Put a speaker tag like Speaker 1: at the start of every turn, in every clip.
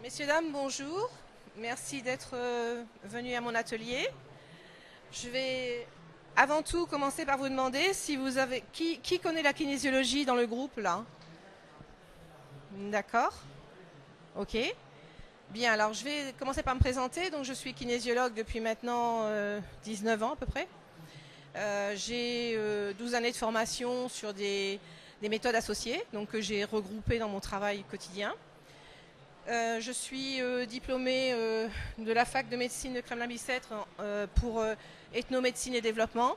Speaker 1: Messieurs, dames, bonjour. Merci d'être venus à mon atelier. Je vais avant tout commencer par vous demander si vous avez... Qui connaît la kinésiologie dans le groupe, là? D'accord. Ok. Bien, alors je vais commencer par me présenter. Donc, je suis kinésiologue depuis maintenant 19 ans à peu près. J'ai 12 années de formation sur des méthodes associées, donc que j'ai regroupées dans mon travail quotidien. Je suis diplômée de la fac de médecine de Kremlin-Bicêtre pour ethnomédecine et développement,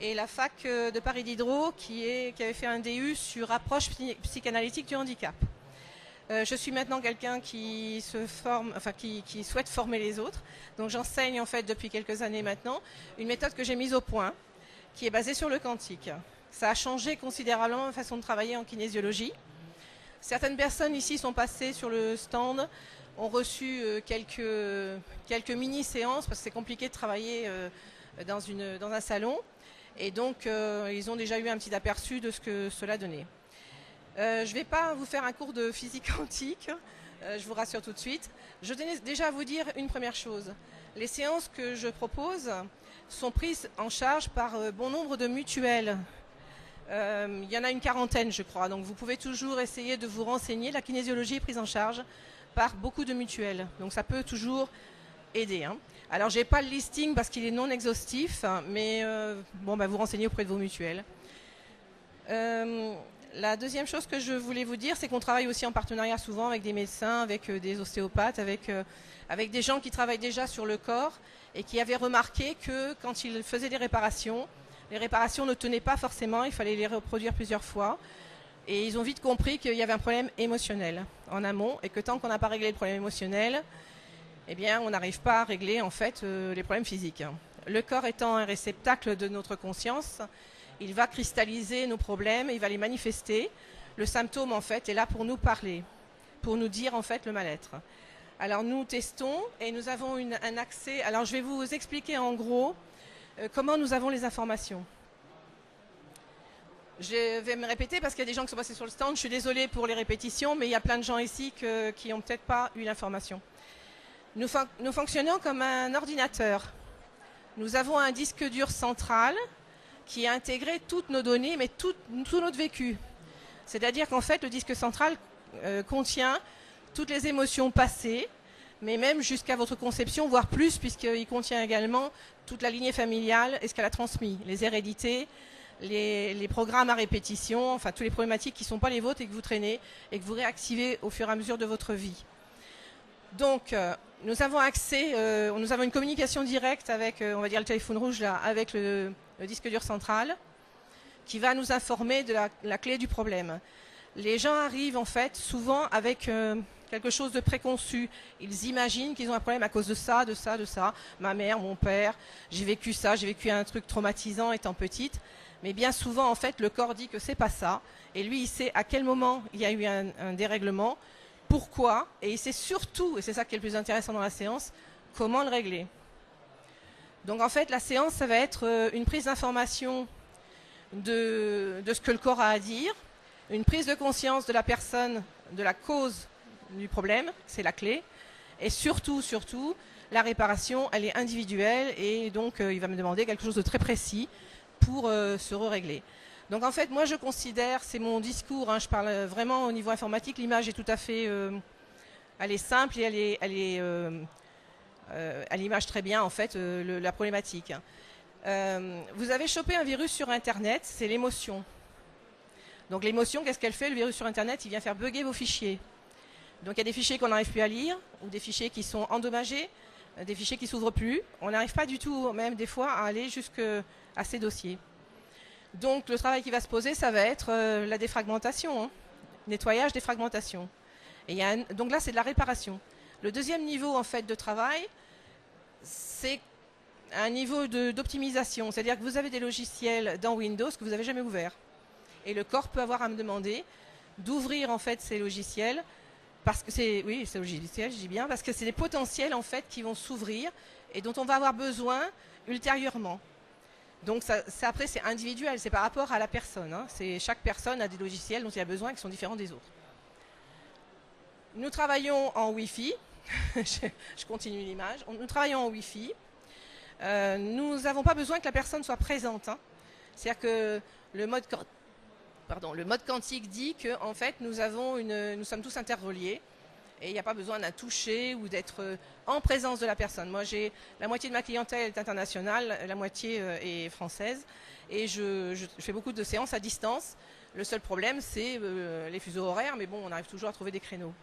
Speaker 1: et la fac de Paris Diderot qui avait fait un DU sur approche psychanalytique du handicap. Je suis maintenant quelqu'un qui se forme, enfin qui souhaite former les autres. Donc j'enseigne en fait depuis quelques années maintenant une méthode que j'ai mise au point, qui est basée sur le quantique. Ça a changé considérablement ma façon de travailler en kinésiologie. Certaines personnes ici sont passées sur le stand, ont reçu quelques mini-séances, parce que c'est compliqué de travailler dans un salon. Et donc, ils ont déjà eu un petit aperçu de ce que cela donnait. Je ne vais pas vous faire un cours de physique quantique, je vous rassure tout de suite. Je tenais déjà à vous dire une première chose. Les séances que je propose sont prises en charge par bon nombre de mutuelles. Il y en a une quarantaine, je crois. Donc vous pouvez toujours essayer de vous renseigner. La kinésiologie est prise en charge par beaucoup de mutuelles. Donc ça peut toujours aider. Alors je n'ai pas le listing parce qu'il est non exhaustif, mais vous renseignez auprès de vos mutuelles. La deuxième chose que je voulais vous dire, c'est qu'on travaille aussi en partenariat souvent avec des médecins, avec des ostéopathes, avec des gens qui travaillent déjà sur le corps et qui avaient remarqué que quand ils faisaient des réparations, les réparations ne tenaient pas forcément, il fallait les reproduire plusieurs fois. Et ils ont vite compris qu'il y avait un problème émotionnel en amont, et que tant qu'on n'a pas réglé le problème émotionnel, eh bien, on n'arrive pas à régler en fait les problèmes physiques. Le corps étant un réceptacle de notre conscience, il va cristalliser nos problèmes, il va les manifester. Le symptôme en fait est là pour nous parler, pour nous dire en fait le mal-être. Alors nous testons et nous avons un accès. Alors je vais vous expliquer en gros comment nous avons les informations. Je vais me répéter parce qu'il y a des gens qui sont passés sur le stand. Je suis désolée pour les répétitions, mais il y a plein de gens ici qui n'ont peut-être pas eu l'information. Nous fonctionnons comme un ordinateur. Nous avons un disque dur central qui a intégré toutes nos données, mais tout notre vécu. C'est-à-dire qu'en fait, le disque central contient toutes les émotions passées, mais même jusqu'à votre conception, voire plus, puisqu'il contient également toute la lignée familiale et ce qu'elle a transmis, les hérédités, les programmes à répétition, enfin toutes les problématiques qui ne sont pas les vôtres et que vous traînez et que vous réactivez au fur et à mesure de votre vie. Donc, nous avons accès, nous avons une communication directe avec, on va dire le téléphone rouge là, avec le disque dur central, qui va nous informer de la clé du problème. Les gens arrivent en fait souvent avec quelque chose de préconçu. Ils imaginent qu'ils ont un problème à cause de ça, de ça, de ça. Ma mère, mon père, j'ai vécu ça, j'ai vécu un truc traumatisant étant petite. Mais bien souvent, en fait, le corps dit que c'est pas ça. Et lui, il sait à quel moment il y a eu un dérèglement, pourquoi, et il sait surtout, et c'est ça qui est le plus intéressant dans la séance, comment le régler. Donc en fait, la séance, ça va être une prise d'information de ce que le corps a à dire, une prise de conscience de la personne, de la cause du problème, c'est la clé, et surtout, la réparation, elle est individuelle, et donc il va me demander quelque chose de très précis pour se régler. Donc en fait, moi je considère, c'est mon discours, je parle vraiment au niveau informatique, l'image est tout à fait, elle est simple et elle image très bien en fait la problématique. Vous avez chopé un virus sur Internet, c'est l'émotion. Donc l'émotion, qu'est-ce qu'elle fait? Le virus sur Internet, il vient faire bugger vos fichiers. Donc il y a des fichiers qu'on n'arrive plus à lire, ou des fichiers qui sont endommagés, des fichiers qui ne s'ouvrent plus. On n'arrive pas du tout, même des fois, à aller jusqu'à ces dossiers. Donc le travail qui va se poser, ça va être la défragmentation, nettoyage, défragmentation. Et donc là, c'est de la réparation. Le deuxième niveau en fait de travail, c'est un niveau d'optimisation. C'est-à-dire que vous avez des logiciels dans Windows que vous n'avez jamais ouverts. Et le corps peut avoir à me demander d'ouvrir en fait ces logiciels, parce que c'est logiciel, je dis bien, parce que c'est des potentiels en fait qui vont s'ouvrir et dont on va avoir besoin ultérieurement. Donc après c'est individuel, c'est par rapport à la personne. Chaque personne a des logiciels dont il a besoin qui sont différents des autres. Nous travaillons en Wi-Fi. Je continue l'image. Nous travaillons en Wi-Fi. Nous n'avons pas besoin que la personne soit présente. Hein. C'est-à-dire que le mode quantique dit que en fait, nous sommes tous interreliés et il n'y a pas besoin d'un toucher ou d'être en présence de la personne. Moi, la moitié de ma clientèle est internationale, la moitié est française et je fais beaucoup de séances à distance. Le seul problème, c'est les fuseaux horaires, mais bon, on arrive toujours à trouver des créneaux.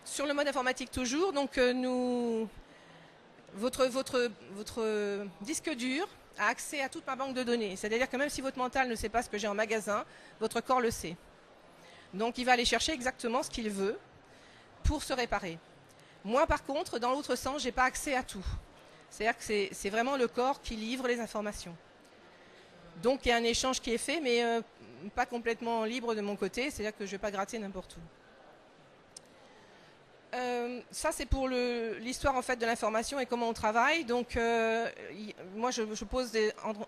Speaker 1: Sur le mode informatique toujours, donc votre disque dur a accès à toute ma banque de données. C'est-à-dire que même si votre mental ne sait pas ce que j'ai en magasin, votre corps le sait. Donc il va aller chercher exactement ce qu'il veut pour se réparer. Moi par contre, dans l'autre sens, je n'ai pas accès à tout. C'est-à-dire que c'est vraiment le corps qui livre les informations. Donc il y a un échange qui est fait, mais pas complètement libre de mon côté, c'est-à-dire que je ne vais pas gratter n'importe où. Ça c'est pour l'histoire en fait de l'information et comment on travaille. Donc moi je pose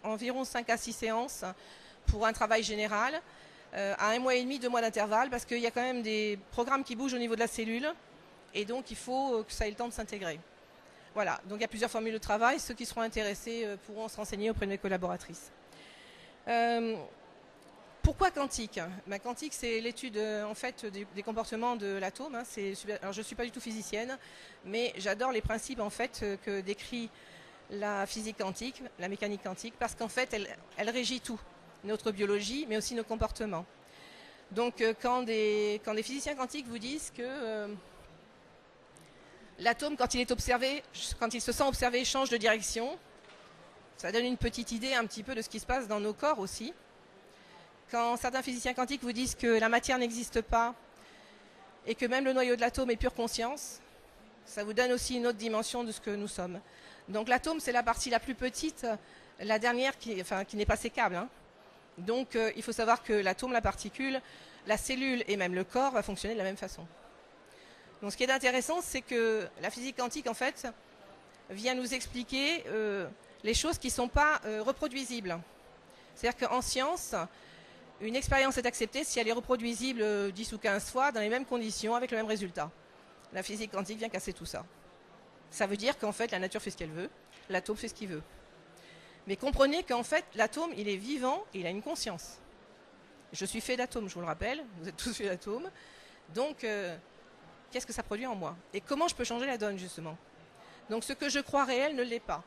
Speaker 1: environ 5 à 6 séances pour un travail général à 1 mois et demi, 2 mois d'intervalle, parce qu'il y a quand même des programmes qui bougent au niveau de la cellule et donc il faut que ça ait le temps de s'intégrer. Voilà, donc il y a plusieurs formules de travail. Ceux qui seront intéressés pourront se renseigner auprès de mes collaboratrices. Pourquoi quantique? Quantique, c'est l'étude en fait des comportements de l'atome. Hein. Alors, je ne suis pas du tout physicienne, mais j'adore les principes en fait que décrit la physique quantique, la mécanique quantique, parce qu'en fait, elle régit tout, notre biologie, mais aussi nos comportements. Donc, quand des physiciens quantiques vous disent que l'atome, quand il est observé, quand il se sent observé, change de direction, ça donne une petite idée un petit peu de ce qui se passe dans nos corps aussi. Quand certains physiciens quantiques vous disent que la matière n'existe pas et que même le noyau de l'atome est pure conscience, ça vous donne aussi une autre dimension de ce que nous sommes. Donc l'atome, c'est la partie la plus petite, la dernière qui n'est pas sécable. Hein. Donc il faut savoir que l'atome, la particule, la cellule et même le corps va fonctionner de la même façon. Donc ce qui est intéressant, c'est que la physique quantique, en fait, vient nous expliquer les choses qui ne sont pas reproduisibles. C'est-à-dire qu'en science, une expérience est acceptée si elle est reproduisible 10 ou 15 fois dans les mêmes conditions avec le même résultat. La physique quantique vient casser tout ça. Ça veut dire qu'en fait, la nature fait ce qu'elle veut, l'atome fait ce qu'il veut. Mais comprenez qu'en fait, l'atome, il est vivant et il a une conscience. Je suis fait d'atomes, je vous le rappelle, vous êtes tous faits d'atomes. Donc, qu'est-ce que ça produit en moi? Et comment je peux changer la donne, justement? Donc, ce que je crois réel ne l'est pas.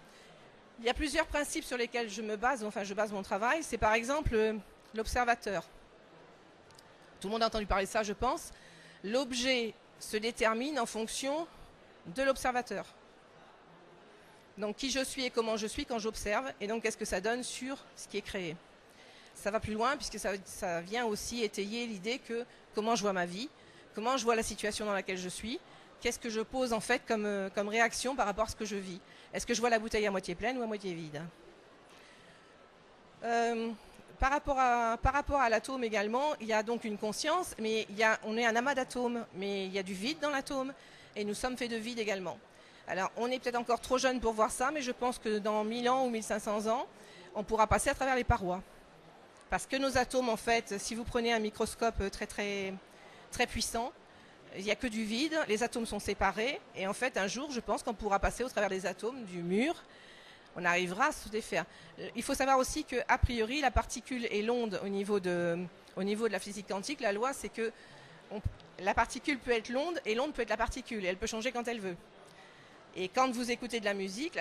Speaker 1: Il y a plusieurs principes sur lesquels je base mon travail. C'est par exemple l'observateur. Tout le monde a entendu parler de ça, je pense. L'objet se détermine en fonction de l'observateur. Donc qui je suis et comment je suis quand j'observe, et donc qu'est-ce que ça donne sur ce qui est créé. Ça va plus loin puisque ça vient aussi étayer l'idée que comment je vois ma vie, comment je vois la situation dans laquelle je suis, qu'est-ce que je pose en fait comme réaction par rapport à ce que je vis. Est-ce que je vois la bouteille à moitié pleine ou à moitié vide? Par rapport à l'atome également, il y a donc une conscience, mais on est un amas d'atomes, mais il y a du vide dans l'atome, et nous sommes faits de vide également. Alors, on est peut-être encore trop jeune pour voir ça, mais je pense que dans 1000 ans ou 1500 ans, on pourra passer à travers les parois. Parce que nos atomes, en fait, si vous prenez un microscope très, très, très puissant, il n'y a que du vide, les atomes sont séparés, et en fait, un jour, je pense qu'on pourra passer au travers des atomes, du mur, on arrivera à se défaire. Il faut savoir aussi qu'a priori, la particule et l'onde au niveau de la physique quantique, la loi, c'est que la particule peut être l'onde et l'onde peut être la particule, et elle peut changer quand elle veut. Et quand vous écoutez de la musique,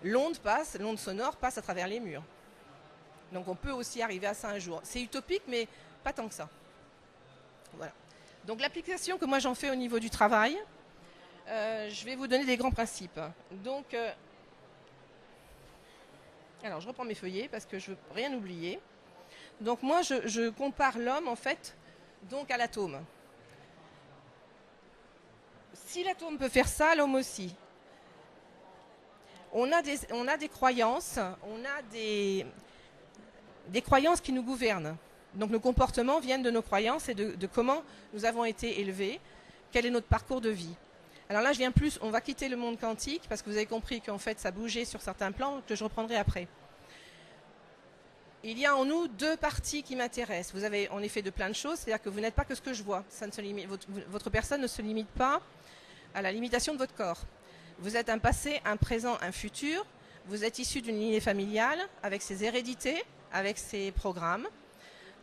Speaker 1: l'onde sonore passe à travers les murs. Donc on peut aussi arriver à ça un jour. C'est utopique, mais pas tant que ça. Voilà. Donc l'application que moi j'en fais au niveau du travail, je vais vous donner des grands principes. Donc, alors je reprends mes feuillets parce que je ne veux rien oublier. Donc moi je compare l'homme en fait donc à l'atome. Si l'atome peut faire ça, l'homme aussi. On a des croyances, on a des croyances qui nous gouvernent. Donc nos comportements viennent de nos croyances et de comment nous avons été élevés, quel est notre parcours de vie. Alors là, on va quitter le monde quantique parce que vous avez compris qu'en fait ça bougeait sur certains plans que je reprendrai après. il y a en nous deux parties qui m'intéressent. Vous avez en effet de plein de choses, c'est-à-dire que vous n'êtes pas que ce que je vois. Ça ne se limite, votre personne ne se limite pas à la limitation de votre corps. Vous êtes un passé, un présent, un futur. Vous êtes issu d'une lignée familiale avec ses hérédités, avec ses programmes.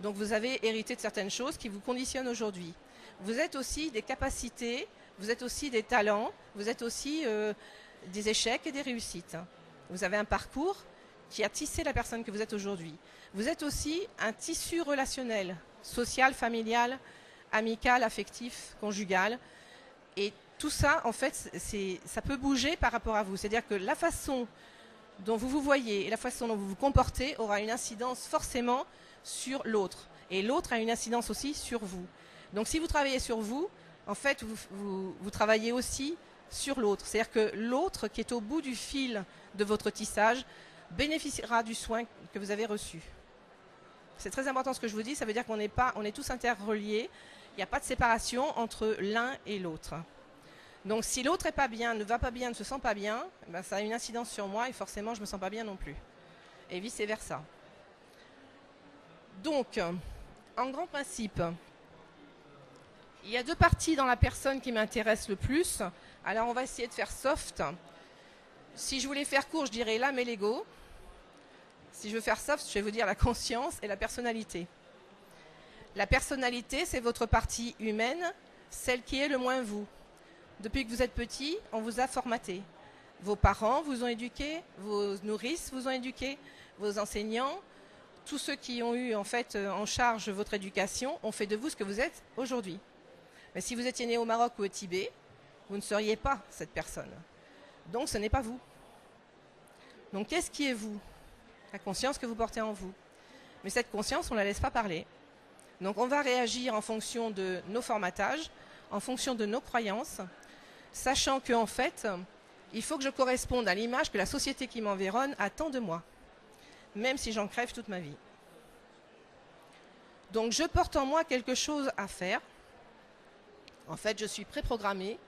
Speaker 1: Donc vous avez hérité de certaines choses qui vous conditionnent aujourd'hui. Vous êtes aussi des capacités, vous êtes aussi des talents, vous êtes aussi des échecs et des réussites. Vous avez un parcours qui a tissé la personne que vous êtes aujourd'hui. Vous êtes aussi un tissu relationnel, social, familial, amical, affectif, conjugal. Et tout ça, en fait, ça peut bouger par rapport à vous. C'est-à-dire que la façon dont vous vous voyez et la façon dont vous vous comportez aura une incidence forcément sur l'autre. Et l'autre a une incidence aussi sur vous. Donc si vous travaillez sur vous, en fait, vous travaillez aussi sur l'autre. C'est-à-dire que l'autre qui est au bout du fil de votre tissage bénéficiera du soin que vous avez reçu. C'est très important ce que je vous dis, ça veut dire qu'on est tous interreliés, il n'y a pas de séparation entre l'un et l'autre. Donc si l'autre n'est pas bien, ne va pas bien, ne se sent pas bien, ben ça a une incidence sur moi et forcément je ne me sens pas bien non plus. Et vice versa. Donc, en grand principe, il y a deux parties dans la personne qui m'intéressent le plus. Alors on va essayer de faire soft. Si je voulais faire court, je dirais l'âme et l'ego. Si je veux faire soft, je vais vous dire la conscience et la personnalité. La personnalité, c'est votre partie humaine, celle qui est le moins vous. Depuis que vous êtes petit, on vous a formaté. Vos parents vous ont éduqué, vos nourrices vous ont éduqué, vos enseignants, tous ceux qui ont eu en fait en charge votre éducation ont fait de vous ce que vous êtes aujourd'hui. Mais si vous étiez né au Maroc ou au Tibet, vous ne seriez pas cette personne. Donc ce n'est pas vous. Donc qu'est-ce qui est vous? La conscience que vous portez en vous. Mais cette conscience, on ne la laisse pas parler. Donc on va réagir en fonction de nos formatages, en fonction de nos croyances, sachant qu'en fait, il faut que je corresponde à l'image que la société qui m'environne attend de moi, même si j'en crève toute ma vie. Donc je porte en moi quelque chose à faire. En fait, je suis préprogrammée,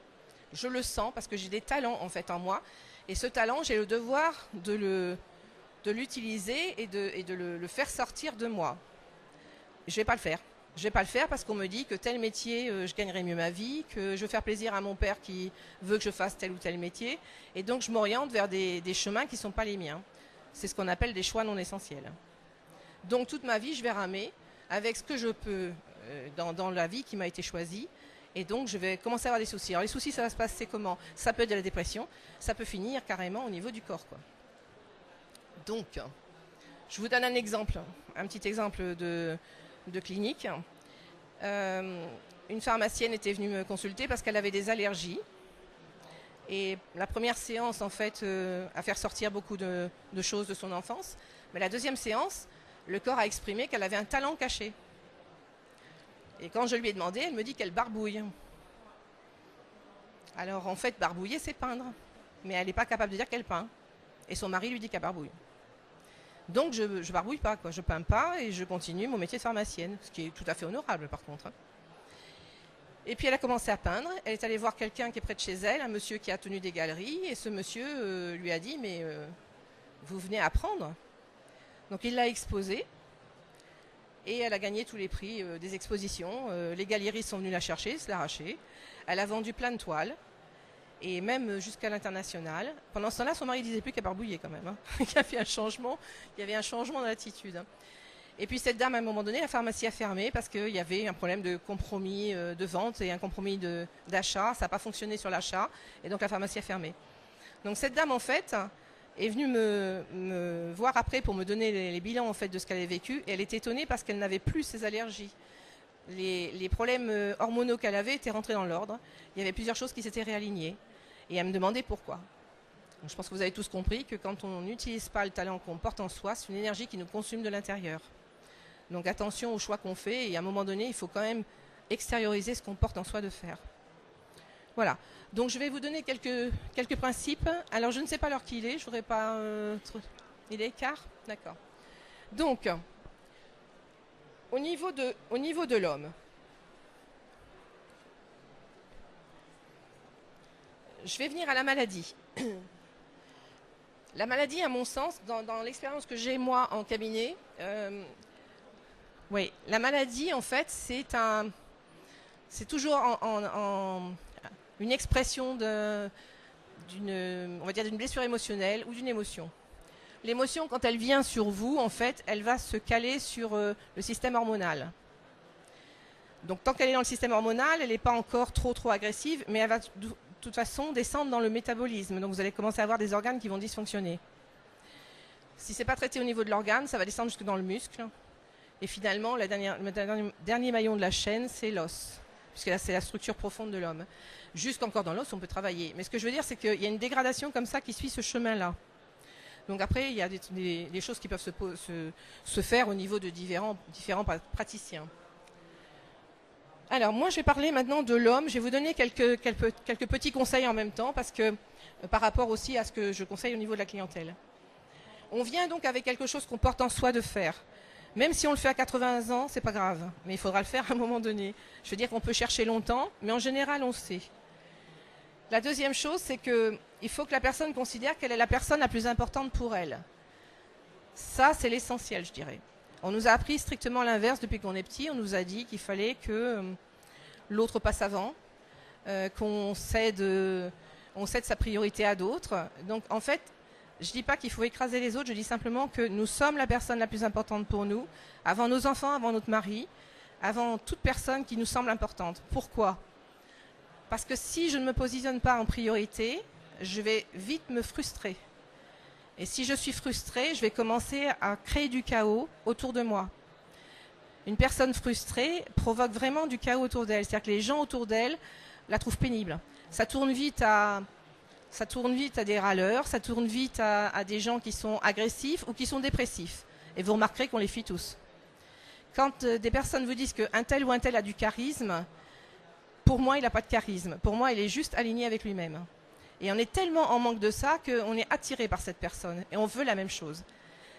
Speaker 1: je le sens parce que j'ai des talents en fait en moi. Et ce talent, j'ai le devoir de l'utiliser et de le faire sortir de moi. Je ne vais pas le faire. Je ne vais pas le faire parce qu'on me dit que tel métier, je gagnerai mieux ma vie, que je veux faire plaisir à mon père qui veut que je fasse tel ou tel métier. Et donc, je m'oriente vers des chemins qui ne sont pas les miens. C'est ce qu'on appelle des choix non essentiels. Donc, toute ma vie, je vais ramer avec ce que je peux dans la vie qui m'a été choisie. Et donc, je vais commencer à avoir des soucis. Alors, les soucis, ça va se passer comment? Ça peut être de la dépression, ça peut finir carrément au niveau du corps, quoi. Donc, je vous donne un exemple, un petit exemple de clinique. Une pharmacienne était venue me consulter parce qu'elle avait des allergies. Et la première séance, en fait, a fait ressortir beaucoup de choses de son enfance. Mais la deuxième séance, le corps a exprimé qu'elle avait un talent caché. Et quand je lui ai demandé, elle me dit qu'elle barbouille. Alors, en fait, barbouiller, c'est peindre. Mais elle n'est pas capable de dire qu'elle peint. Et son mari lui dit qu'elle barbouille. Donc, je ne barbouille pas, quoi. Je ne peins pas et je continue mon métier de pharmacienne, ce qui est tout à fait honorable, par contre. Et puis, elle a commencé à peindre. Elle est allée voir quelqu'un qui est près de chez elle, un monsieur qui a tenu des galeries. Et ce monsieur lui a dit, mais vous venez apprendre. Donc, il l'a exposée. Et elle a gagné tous les prix des expositions. Les galeristes sont venus la chercher, se l'arracher. Elle a vendu plein de toiles. Et même jusqu'à l'international. Pendant ce temps-là, son mari ne disait plus qu'elle barbouillait quand même. Il y avait un changement, dans l'attitude. Et puis cette dame, à un moment donné, la pharmacie a fermé parce qu'il y avait un problème de compromis de vente et un compromis d'achat. Ça n'a pas fonctionné sur l'achat. Et donc la pharmacie a fermé. Donc cette dame, en fait, est venue me voir après pour me donner les bilans en fait, de ce qu'elle avait vécu. Et elle était étonnée parce qu'elle n'avait plus ses allergies. Les problèmes hormonaux qu'elle avait étaient rentrés dans l'ordre. Il y avait plusieurs choses qui s'étaient réalignées. Et elle me demandait pourquoi. Donc, je pense que vous avez tous compris que quand on n'utilise pas le talent qu'on porte en soi, c'est une énergie qui nous consume de l'intérieur. Donc attention aux choix qu'on fait. Et à un moment donné, il faut quand même extérioriser ce qu'on porte en soi de faire. Voilà. Donc je vais vous donner quelques principes. Alors je ne sais pas l'heure qu'il est. Je ne voudrais pas... Il est quart? D'accord. Donc... Au niveau de l'homme, je vais venir à la maladie. La maladie, à mon sens, dans l'expérience que j'ai moi en cabinet, oui, la maladie, en fait, c'est toujours une expression on va dire d'une blessure émotionnelle ou d'une émotion. L'émotion, quand elle vient sur vous, en fait, elle va se caler sur le système hormonal. Donc, tant qu'elle est dans le système hormonal, elle n'est pas encore trop agressive, mais elle va de toute façon descendre dans le métabolisme. Donc, vous allez commencer à avoir des organes qui vont dysfonctionner. Si ce n'est pas traité au niveau de l'organe, ça va descendre jusque dans le muscle. Et finalement, le dernier maillon de la chaîne, c'est l'os, puisque là, c'est la structure profonde de l'homme. Jusqu'encore dans l'os, on peut travailler. Mais ce que je veux dire, c'est qu'il y a une dégradation comme ça qui suit ce chemin-là. Donc après, il y a des choses qui peuvent se faire au niveau de différents praticiens. Alors, moi, je vais parler maintenant de l'homme. Je vais vous donner quelques petits conseils en même temps, parce que par rapport aussi à ce que je conseille au niveau de la clientèle. On vient donc avec quelque chose qu'on porte en soi de faire. Même si on le fait à 80 ans, c'est pas grave. Mais il faudra le faire à un moment donné. Je veux dire qu'on peut chercher longtemps, mais en général, on sait. La deuxième chose, c'est qu'il faut que la personne considère qu'elle est la personne la plus importante pour elle. Ça, c'est l'essentiel, je dirais. On nous a appris strictement l'inverse depuis qu'on est petit. On nous a dit qu'il fallait que l'autre passe avant, qu'on cède sa priorité à d'autres. Donc, en fait, je ne dis pas qu'il faut écraser les autres, je dis simplement que nous sommes la personne la plus importante pour nous, avant nos enfants, avant notre mari, avant toute personne qui nous semble importante. Pourquoi ? Parce que si je ne me positionne pas en priorité, je vais vite me frustrer. Et si je suis frustrée, je vais commencer à créer du chaos autour de moi. Une personne frustrée provoque vraiment du chaos autour d'elle. C'est-à-dire que les gens autour d'elle la trouvent pénible. Ça tourne vite à des râleurs, ça tourne vite à des gens qui sont agressifs ou qui sont dépressifs. Et vous remarquerez qu'on les fuit tous. Quand des personnes vous disent qu'un tel ou un tel a du charisme, pour moi, il n'a pas de charisme. Pour moi, il est juste aligné avec lui-même. Et on est tellement en manque de ça qu'on est attiré par cette personne. Et on veut la même chose.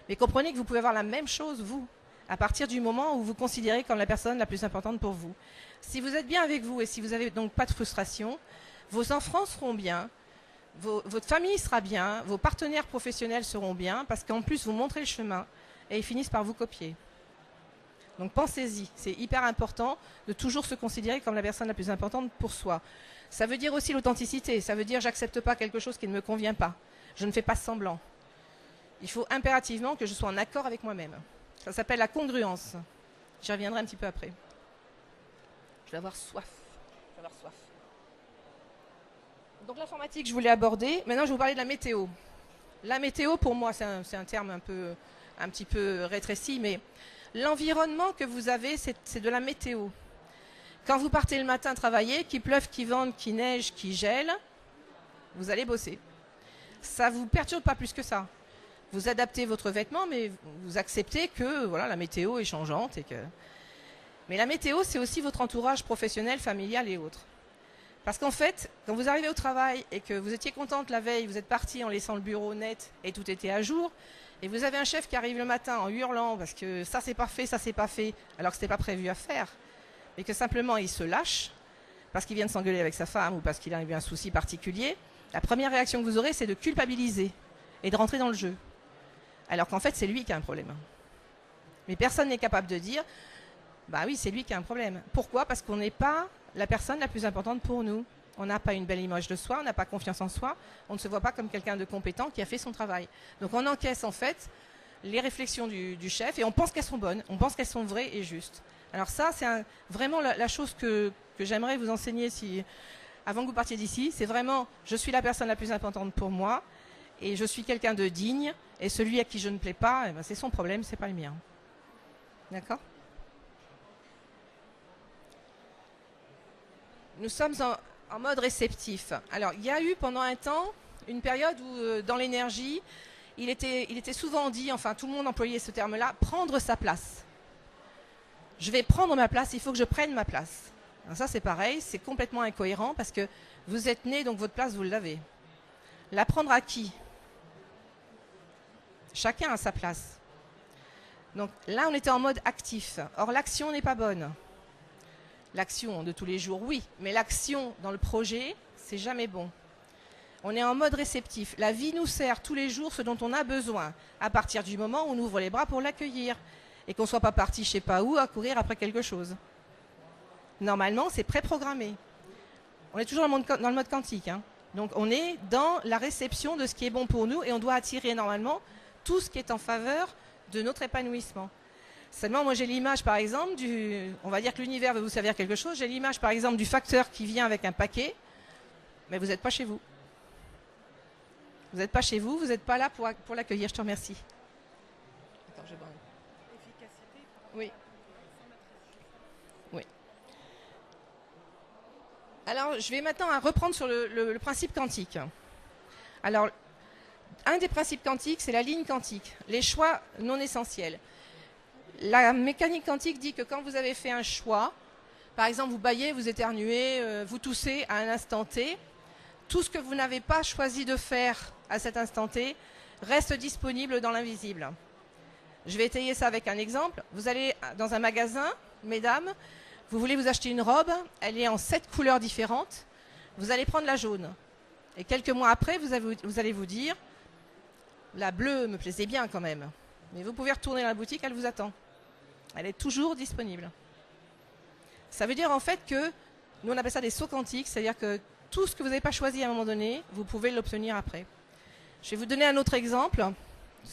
Speaker 1: Mais comprenez que vous pouvez avoir la même chose, vous, à partir du moment où vous considérez comme la personne la plus importante pour vous. Si vous êtes bien avec vous et si vous n'avez donc pas de frustration, vos enfants seront bien, votre famille sera bien, vos partenaires professionnels seront bien, parce qu'en plus, vous montrez le chemin et ils finissent par vous copier. Donc pensez-y, c'est hyper important de toujours se considérer comme la personne la plus importante pour soi. Ça veut dire aussi l'authenticité, ça veut dire j'accepte pas quelque chose qui ne me convient pas. Je ne fais pas semblant. Il faut impérativement que je sois en accord avec moi-même. Ça s'appelle la congruence. J'y reviendrai un petit peu après. Je vais avoir soif. Donc l'informatique, je voulais aborder. Maintenant, je vais vous parler de la météo. La météo, pour moi, c'est un terme un petit peu rétréci, mais l'environnement que vous avez, c'est de la météo. Quand vous partez le matin travailler, qu'il pleuve, qu'il vente, qu'il neige, qu'il gèle, vous allez bosser. Ça ne vous perturbe pas plus que ça. Vous adaptez votre vêtement, mais vous acceptez que voilà, la météo est changeante. Mais la météo, c'est aussi votre entourage professionnel, familial et autres. Parce qu'en fait, quand vous arrivez au travail et que vous étiez contente la veille, vous êtes parti en laissant le bureau net et tout était à jour, et vous avez un chef qui arrive le matin en hurlant parce que ça c'est pas fait, alors que ce n'était pas prévu à faire, et que simplement il se lâche parce qu'il vient de s'engueuler avec sa femme ou parce qu'il a eu un souci particulier, la première réaction que vous aurez, c'est de culpabiliser et de rentrer dans le jeu. Alors qu'en fait, c'est lui qui a un problème. Mais personne n'est capable de dire, bah oui, c'est lui qui a un problème. Pourquoi ? Parce qu'on n'est pas la personne la plus importante pour nous. On n'a pas une belle image de soi, on n'a pas confiance en soi, on ne se voit pas comme quelqu'un de compétent qui a fait son travail. Donc on encaisse en fait les réflexions du chef et on pense qu'elles sont bonnes, on pense qu'elles sont vraies et justes. Alors ça, c'est vraiment la chose que j'aimerais vous enseigner avant que vous partiez d'ici. C'est vraiment, je suis la personne la plus importante pour moi et je suis quelqu'un de digne et celui à qui je ne plais pas, eh ben, c'est son problème, c'est pas le mien. D'accord ? Nous sommes en mode réceptif. Alors, il y a eu pendant un temps une période où, dans l'énergie, il était souvent dit, enfin tout le monde employait ce terme-là, prendre sa place. Je vais prendre ma place, il faut que je prenne ma place. Alors ça, c'est pareil, c'est complètement incohérent parce que vous êtes né, donc votre place, vous l'avez. La prendre à qui ? Chacun a sa place. Donc là, on était en mode actif. Or, l'action n'est pas bonne. L'action de tous les jours, oui, mais l'action dans le projet, c'est jamais bon. On est en mode réceptif. La vie nous sert tous les jours ce dont on a besoin, à partir du moment où on ouvre les bras pour l'accueillir. Et qu'on ne soit pas parti je ne sais pas où à courir après quelque chose. Normalement, c'est préprogrammé. On est toujours dans le mode quantique. Hein. Donc on est dans la réception de ce qui est bon pour nous et on doit attirer normalement tout ce qui est en faveur de notre épanouissement. Seulement, moi j'ai l'image par exemple on va dire que l'univers veut vous servir quelque chose, j'ai l'image par exemple du facteur qui vient avec un paquet, mais vous n'êtes pas chez vous. Vous n'êtes pas chez vous, vous n'êtes pas là pour l'accueillir, je te remercie. Attends, je vais boire. Oui. Oui. Alors, je vais maintenant reprendre sur le principe quantique. Alors, un des principes quantiques, c'est la ligne quantique, les choix non essentiels. La mécanique quantique dit que quand vous avez fait un choix, par exemple, vous bâillez, vous éternuez, vous toussez à un instant T, tout ce que vous n'avez pas choisi de faire à cet instant T reste disponible dans l'invisible. Je vais étayer ça avec un exemple. Vous allez dans un magasin, mesdames, vous voulez vous acheter une robe, elle est en 7 couleurs différentes, vous allez prendre la jaune. Et quelques mois après, vous allez vous dire, la bleue me plaisait bien quand même, mais vous pouvez retourner dans la boutique, elle vous attend. Elle est toujours disponible. Ça veut dire en fait que, nous on appelle ça des sauts quantiques, c'est-à-dire que tout ce que vous n'avez pas choisi à un moment donné, vous pouvez l'obtenir après. Je vais vous donner un autre exemple.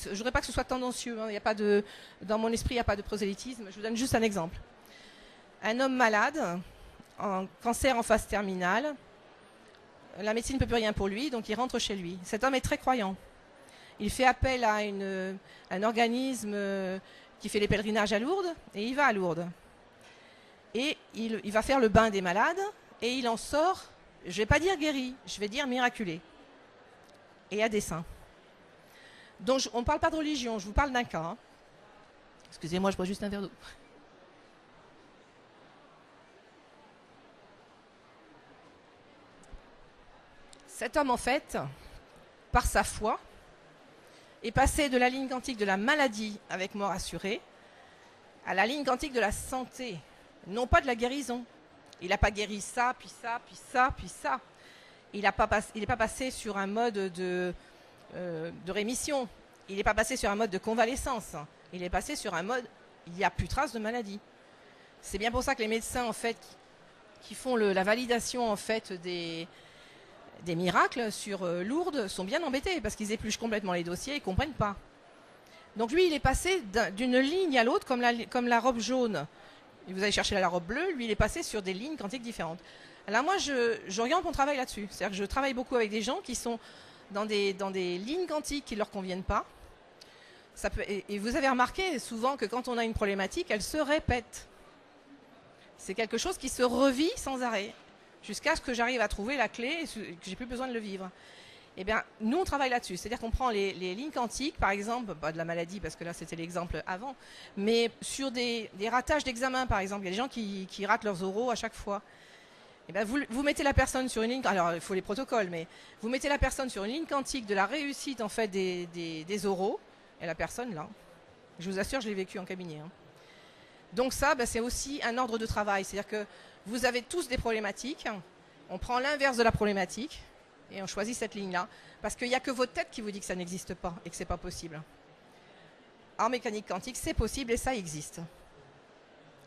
Speaker 1: Je ne voudrais pas que ce soit tendancieux, hein. Dans mon esprit, il n'y a pas de prosélytisme. Je vous donne juste un exemple. Un homme malade, en cancer en phase terminale, la médecine ne peut plus rien pour lui, donc il rentre chez lui. Cet homme est très croyant. Il fait appel à un organisme qui fait les pèlerinages à Lourdes, et il va à Lourdes. Et il va faire le bain des malades, et il en sort, je ne vais pas dire guéri, je vais dire miraculé, et à dessein. Donc on ne parle pas de religion, je vous parle d'un cas. Hein. Excusez-moi, je bois juste un verre d'eau. Cet homme, en fait, par sa foi, est passé de la ligne quantique de la maladie avec mort assurée à la ligne quantique de la santé, non pas de la guérison. Il n'a pas guéri ça, puis ça, puis ça, puis ça. Il n'est pas passé sur un mode de rémission. Il n'est pas passé sur un mode de convalescence. Il est passé sur un mode, il n'y a plus trace de maladie. C'est bien pour ça que les médecins, en fait, qui font la validation, en fait, des miracles sur Lourdes, sont bien embêtés parce qu'ils épluchent complètement les dossiers et ne comprennent pas. Donc lui, il est passé d'une ligne à l'autre, comme la robe jaune. Et vous allez chercher la robe bleue, lui, il est passé sur des lignes quantiques différentes. Alors moi, j'oriente mon travail là-dessus. C'est-à-dire que je travaille beaucoup avec des gens qui sont dans des lignes quantiques qui ne leur conviennent pas. Et vous avez remarqué souvent que quand on a une problématique, elle se répète. C'est quelque chose qui se revit sans arrêt, jusqu'à ce que j'arrive à trouver la clé et que j'ai plus besoin de le vivre. Eh bien, nous, on travaille là-dessus. C'est-à-dire qu'on prend les lignes quantiques, par exemple, pas de la maladie, parce que là, c'était l'exemple avant, mais sur des ratages d'examen, par exemple. Il y a des gens qui ratent leurs oraux à chaque fois. Eh bien, vous mettez la personne sur une ligne... Alors, il faut les protocoles, mais vous mettez la personne sur une ligne quantique de la réussite, en fait, des oraux, et la personne, là, je vous assure, je l'ai vécu en cabinet. Hein. Donc ça, c'est aussi un ordre de travail. C'est-à-dire que vous avez tous des problématiques, on prend l'inverse de la problématique, et on choisit cette ligne-là, parce qu'il n'y a que votre tête qui vous dit que ça n'existe pas et que ce n'est pas possible. En mécanique quantique, c'est possible et ça existe.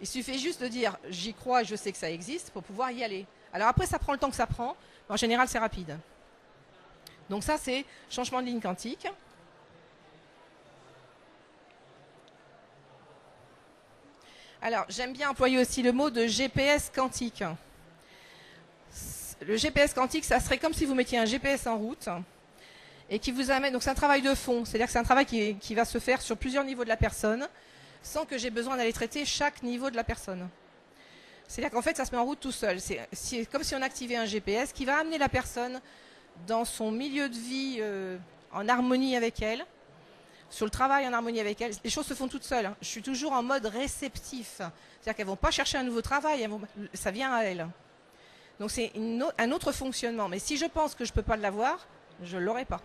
Speaker 1: Il suffit juste de dire « j'y crois et je sais que ça existe » pour pouvoir y aller. Alors après, ça prend le temps que ça prend, mais en général, c'est rapide. Donc ça, c'est changement de ligne quantique. Alors, j'aime bien employer aussi le mot de GPS quantique. Le GPS quantique, ça serait comme si vous mettiez un GPS en route et qui vous amène... Donc c'est un travail de fond, c'est-à-dire que c'est un travail qui va se faire sur plusieurs niveaux de la personne sans que j'ai besoin d'aller traiter chaque niveau de la personne. C'est-à-dire qu'en fait, ça se met en route tout seul. C'est comme si on activait un GPS qui va amener la personne dans son milieu de vie en harmonie avec elle, sur le travail en harmonie avec elle. Les choses se font toutes seules. Je suis toujours en mode réceptif. C'est-à-dire qu'elles ne vont pas chercher un nouveau travail, ça vient à elles. Donc c'est un autre fonctionnement. Mais si je pense que je ne peux pas l'avoir, je ne l'aurai pas.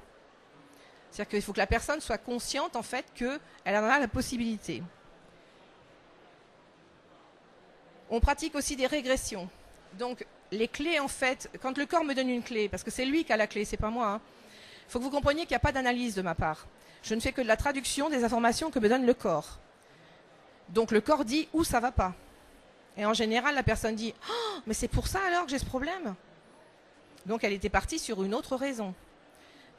Speaker 1: C'est-à-dire qu'il faut que la personne soit consciente en fait qu'elle en a la possibilité. On pratique aussi des régressions. Donc les clés, en fait, quand le corps me donne une clé, parce que c'est lui qui a la clé, c'est pas moi, hein, faut que vous compreniez qu'il n'y a pas d'analyse de ma part. Je ne fais que de la traduction des informations que me donne le corps. Donc le corps dit où ça va pas. Et en général, la personne dit « Oh, mais c'est pour ça alors que j'ai ce problème ?» Donc elle était partie sur une autre raison.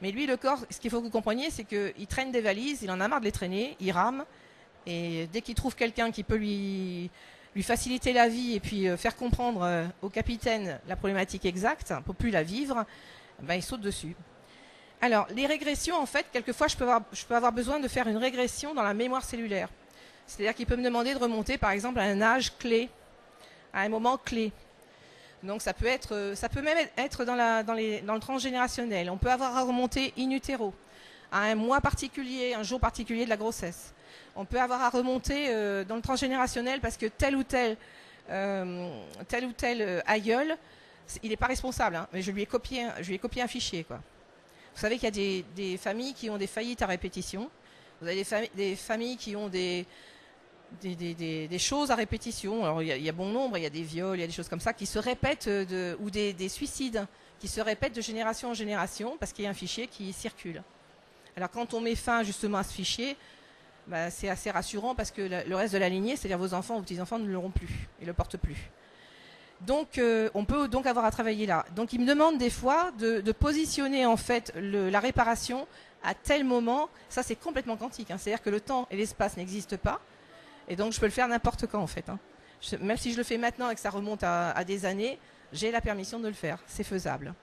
Speaker 1: Mais lui, le corps, ce qu'il faut que vous compreniez, c'est qu'il traîne des valises, il en a marre de les traîner, il rame, et dès qu'il trouve quelqu'un qui peut lui faciliter la vie et puis faire comprendre au capitaine la problématique exacte, pour plus la vivre, ben, il saute dessus. Alors, les régressions, en fait, quelquefois, je peux avoir besoin de faire une régression dans la mémoire cellulaire. C'est-à-dire qu'il peut me demander de remonter, par exemple, à un âge clé, à un moment clé. Donc ça peut même être dans le transgénérationnel. On peut avoir à remonter in utero, à un mois particulier, un jour particulier de la grossesse. On peut avoir à remonter dans le transgénérationnel parce que tel ou tel aïeul, il n'est pas responsable, hein, mais je lui ai copié un fichier, quoi. Vous savez qu'il y a des familles qui ont des faillites à répétition. Vous avez des familles qui ont des choses à répétition. Alors il y a bon nombre, il y a des viols, il y a des choses comme ça qui se répètent, ou des suicides qui se répètent de génération en génération parce qu'il y a un fichier qui circule. Alors quand on met fin justement à ce fichier, bah, c'est assez rassurant parce que le reste de la lignée, c'est-à-dire vos enfants ou petits-enfants, ne l'auront plus et ne le portent plus. Donc on peut donc avoir à travailler là. Donc il me demande des fois de positionner en fait la réparation à tel moment. Ça c'est complètement quantique, hein. C'est-à-dire que le temps et l'espace n'existent pas. Et donc je peux le faire n'importe quand en fait, hein. Même si je le fais maintenant et que ça remonte à des années, j'ai la permission de le faire, c'est faisable.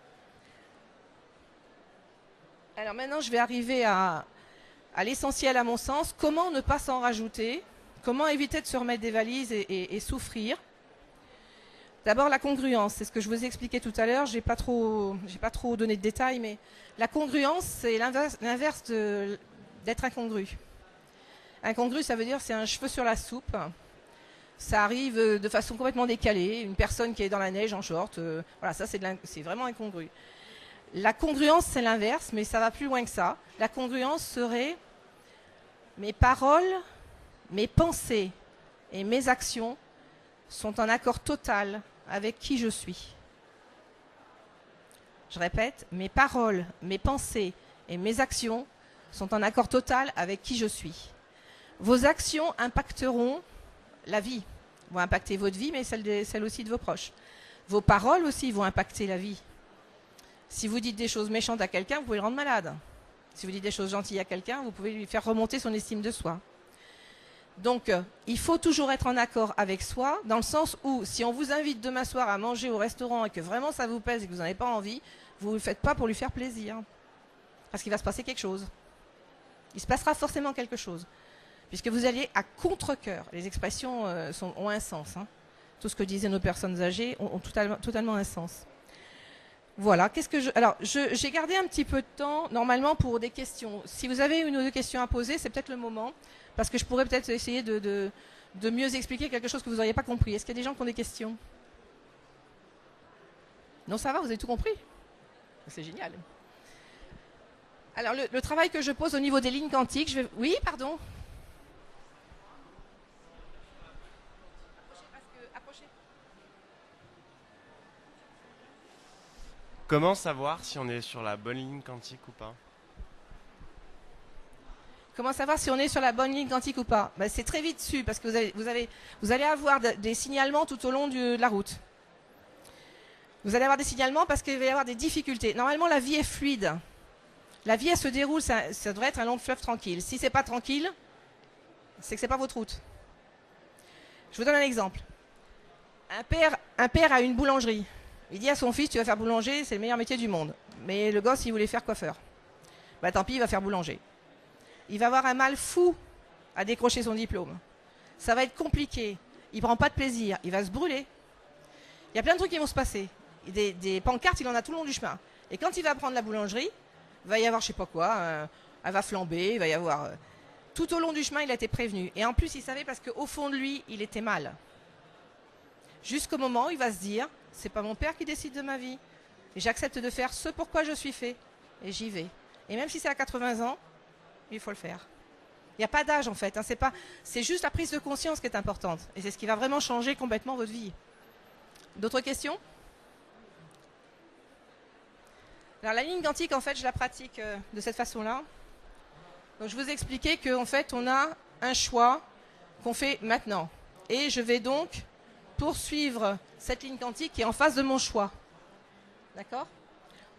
Speaker 1: Alors maintenant je vais arriver à l'essentiel à mon sens, comment ne pas s'en rajouter, comment éviter de se remettre des valises et souffrir. D'abord la congruence, c'est ce que je vous ai expliqué tout à l'heure, j'ai pas trop donné de détails, mais la congruence c'est l'inverse d'être incongru. Incongru, ça veut dire c'est un cheveu sur la soupe. Ça arrive de façon complètement décalée. Une personne qui est dans la neige en short, voilà, ça c'est vraiment incongru. La congruence, c'est l'inverse, mais ça va plus loin que ça. La congruence serait mes paroles, mes pensées et mes actions sont en accord total avec qui je suis. Je répète, mes paroles, mes pensées et mes actions sont en accord total avec qui je suis. Vos actions impacteront la vie, vont impacter votre vie, mais celle aussi de vos proches. Vos paroles aussi vont impacter la vie. Si vous dites des choses méchantes à quelqu'un, vous pouvez le rendre malade. Si vous dites des choses gentilles à quelqu'un, vous pouvez lui faire remonter son estime de soi. Donc, il faut toujours être en accord avec soi, dans le sens où, si on vous invite demain soir à manger au restaurant et que vraiment ça vous pèse et que vous n'en avez pas envie, vous ne le faites pas pour lui faire plaisir. Parce qu'il va se passer quelque chose. Il se passera forcément quelque chose. Puisque vous allez à contre-cœur. Les expressions ont un sens, hein. Tout ce que disaient nos personnes âgées ont totalement un sens. Voilà. Alors, j'ai gardé un petit peu de temps, normalement, pour des questions. Si vous avez une ou deux questions à poser, c'est peut-être le moment. Parce que je pourrais peut-être essayer de mieux expliquer quelque chose que vous n'auriez pas compris. Est-ce qu'il y a des gens qui ont des questions? Non, ça va, vous avez tout compris? C'est génial. Alors, le travail que je pose au niveau des lignes quantiques, Oui, pardon.
Speaker 2: Comment savoir si on est sur la bonne ligne quantique ou pas?
Speaker 1: Comment savoir si on est sur la bonne ligne quantique ou pas? Ben, c'est très vite su, parce que vous allez avoir des signalements tout au long de la route. Vous allez avoir des signalements parce qu'il va y avoir des difficultés. Normalement, la vie est fluide. La vie, elle se déroule, ça devrait être un long fleuve tranquille. Si c'est pas tranquille, c'est que c'est pas votre route. Je vous donne un exemple. Un père a une boulangerie. Il dit à son fils, tu vas faire boulanger, c'est le meilleur métier du monde. Mais le gosse, il voulait faire coiffeur. Bah tant pis, il va faire boulanger. Il va avoir un mal fou à décrocher son diplôme. Ça va être compliqué. Il prend pas de plaisir. Il va se brûler. Il y a plein de trucs qui vont se passer. Des pancartes, il en a tout le long du chemin. Et quand il va prendre la boulangerie, il va y avoir je sais pas quoi, elle va flamber, il va y avoir... tout au long du chemin, il a été prévenu. Et en plus, il savait parce qu'au fond de lui, il était mal. Jusqu'au moment où il va se dire, c'est pas mon père qui décide de ma vie. Et j'accepte de faire ce pourquoi je suis fait. Et j'y vais. Et même si c'est à 80 ans, il faut le faire. Il n'y a pas d'âge en fait. Hein, c'est juste la prise de conscience qui est importante. Et c'est ce qui va vraiment changer complètement votre vie. D'autres questions? Alors la ligne quantique, en fait, je la pratique de cette façon-là. Donc je vous ai expliqué qu'en fait, on a un choix qu'on fait maintenant. Et je vais donc poursuivre cette ligne quantique qui est en face de mon choix. D'accord?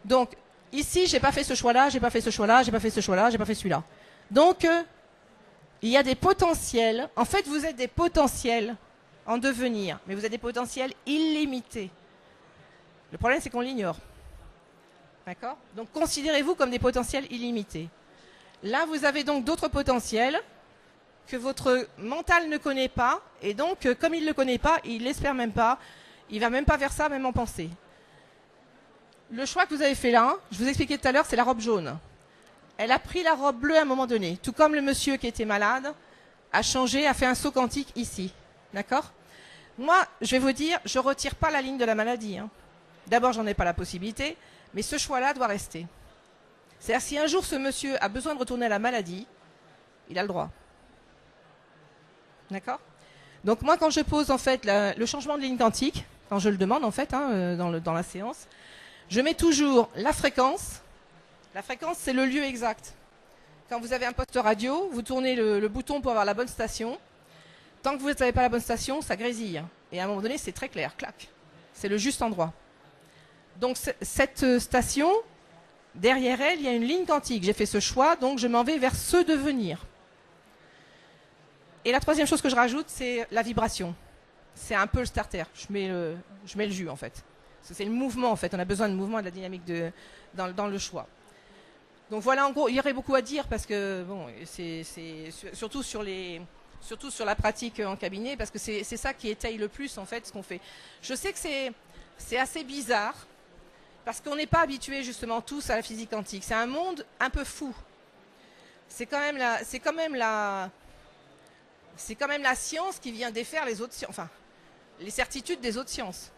Speaker 1: Donc, ici, j'ai pas fait ce choix-là, j'ai pas fait ce choix-là, j'ai pas fait ce choix-là, j'ai pas fait celui-là. Donc, il y a des potentiels. En fait, vous êtes des potentiels en devenir, mais vous êtes des potentiels illimités. Le problème, c'est qu'on l'ignore. D'accord? Donc, considérez-vous comme des potentiels illimités. Là, vous avez donc d'autres potentiels que votre mental ne connaît pas, et donc, comme il ne le connaît pas, il l'espère même pas, il va même pas vers ça, même en pensée. Le choix que vous avez fait là, je vous expliquais tout à l'heure, c'est la robe jaune. Elle a pris la robe bleue à un moment donné, tout comme le monsieur qui était malade a changé, a fait un saut quantique ici. D'accord? Moi, je vais vous dire, je ne retire pas la ligne de la maladie. Hein. D'abord, j'en ai pas la possibilité, mais ce choix-là doit rester. C'est-à-dire, si un jour ce monsieur a besoin de retourner à la maladie, il a le droit. D'accord? Donc moi, quand je pose en fait le changement de ligne quantique, quand je le demande en fait dans la séance, je mets toujours la fréquence. La fréquence, c'est le lieu exact. Quand vous avez un poste radio, vous tournez le bouton pour avoir la bonne station. Tant que vous n'avez pas la bonne station, ça grésille. Et à un moment donné, c'est très clair, clac. C'est le juste endroit. Donc cette station, derrière elle, il y a une ligne quantique. J'ai fait ce choix, donc je m'en vais vers ce devenir. Et la troisième chose que je rajoute, c'est la vibration. C'est un peu le starter. Je mets le jus, en fait. C'est le mouvement, en fait. On a besoin de mouvement et de la dynamique dans le choix. Donc voilà, en gros, il y aurait beaucoup à dire parce que, bon, c'est surtout sur la pratique en cabinet, parce que c'est ça qui étaye le plus, en fait, ce qu'on fait. Je sais que c'est assez bizarre, parce qu'on n'est pas habitués, justement, tous à la physique quantique. C'est un monde un peu fou. C'est quand même la science qui vient défaire les autres sciences, enfin, les certitudes des autres sciences.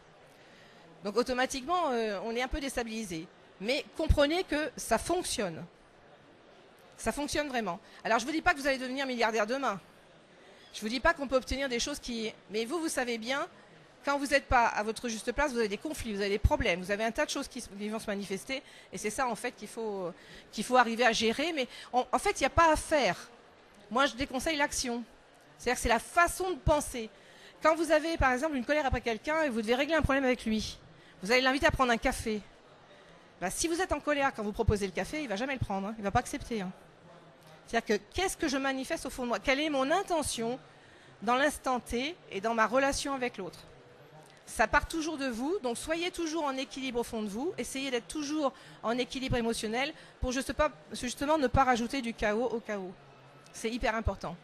Speaker 1: Donc automatiquement, on est un peu déstabilisé. Mais comprenez que ça fonctionne. Ça fonctionne vraiment. Alors je ne vous dis pas que vous allez devenir milliardaire demain. Je ne vous dis pas qu'on peut obtenir des choses qui... Mais vous savez bien, quand vous n'êtes pas à votre juste place, vous avez des conflits, vous avez des problèmes, vous avez un tas de choses qui vont se manifester. Et c'est ça, en fait, qu'il faut arriver à gérer. Mais en fait, il n'y a pas à faire. Moi, je déconseille l'action. C'est-à-dire que c'est la façon de penser. Quand vous avez, par exemple, une colère après quelqu'un et vous devez régler un problème avec lui, vous allez l'inviter à prendre un café. Ben, si vous êtes en colère quand vous proposez le café, il ne va jamais le prendre, hein. Il ne va pas accepter. Hein. C'est-à-dire que qu'est-ce que je manifeste au fond de moi? Quelle est mon intention dans l'instant T et dans ma relation avec l'autre? Ça part toujours de vous, donc soyez toujours en équilibre au fond de vous, essayez d'être toujours en équilibre émotionnel pour justement ne pas rajouter du chaos au chaos. C'est hyper important.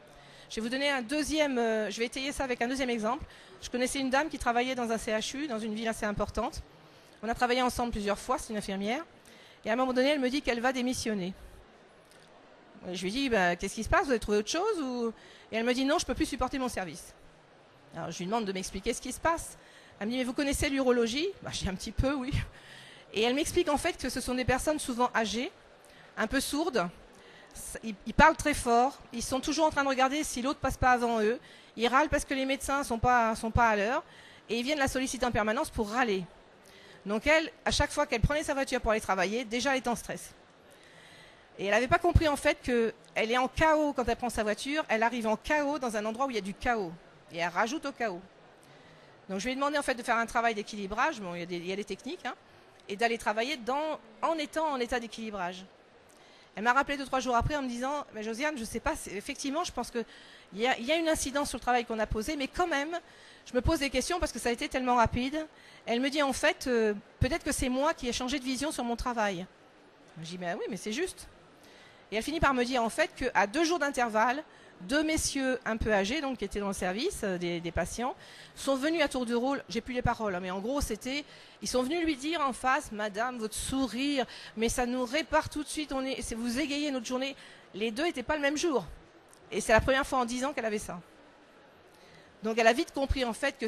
Speaker 1: Je vais vous donner je vais étayer ça avec un deuxième exemple. Je connaissais une dame qui travaillait dans un CHU, dans une ville assez importante. On a travaillé ensemble plusieurs fois, c'est une infirmière. Et à un moment donné, elle me dit qu'elle va démissionner. Et je lui dis, qu'est-ce qui se passe? Vous avez trouvé autre chose Et elle me dit, non, je ne peux plus supporter mon service. Alors je lui demande de m'expliquer ce qui se passe. Elle me dit, mais vous connaissez l'urologie? Je dis un petit peu, oui. Et elle m'explique en fait que ce sont des personnes souvent âgées, un peu sourdes. Ils parlent très fort, ils sont toujours en train de regarder si l'autre passe pas avant eux. Ils râlent parce que les médecins sont pas à l'heure. Et ils viennent la solliciter en permanence pour râler. Donc elle, à chaque fois qu'elle prenait sa voiture pour aller travailler, déjà elle est en stress. Et elle n'avait pas compris en fait qu'elle est en chaos quand elle prend sa voiture, elle arrive en chaos dans un endroit où il y a du chaos. Et elle rajoute au chaos. Donc je lui ai demandé en fait de faire un travail d'équilibrage, bon, il y a des techniques, hein, et d'aller travailler en étant en état d'équilibrage. Elle m'a rappelé 2-3 jours après en me disant, mais Josiane, je ne sais pas, effectivement je pense qu'il y a une incidence sur le travail qu'on a posé, mais quand même, je me pose des questions parce que ça a été tellement rapide. Elle me dit en fait, peut-être que c'est moi qui ai changé de vision sur mon travail. Je dis, oui, mais c'est juste. Et elle finit par me dire en fait qu'à 2 jours d'intervalle, 2 messieurs un peu âgés, donc qui étaient dans le service des patients, sont venus à tour de rôle, j'ai plus les paroles, hein, mais en gros ils sont venus lui dire en face, madame, votre sourire, mais ça nous répare tout de suite, vous égayez notre journée. Les 2 n'étaient pas le même jour. Et c'est la première fois en 10 ans qu'elle avait ça. Donc elle a vite compris en fait que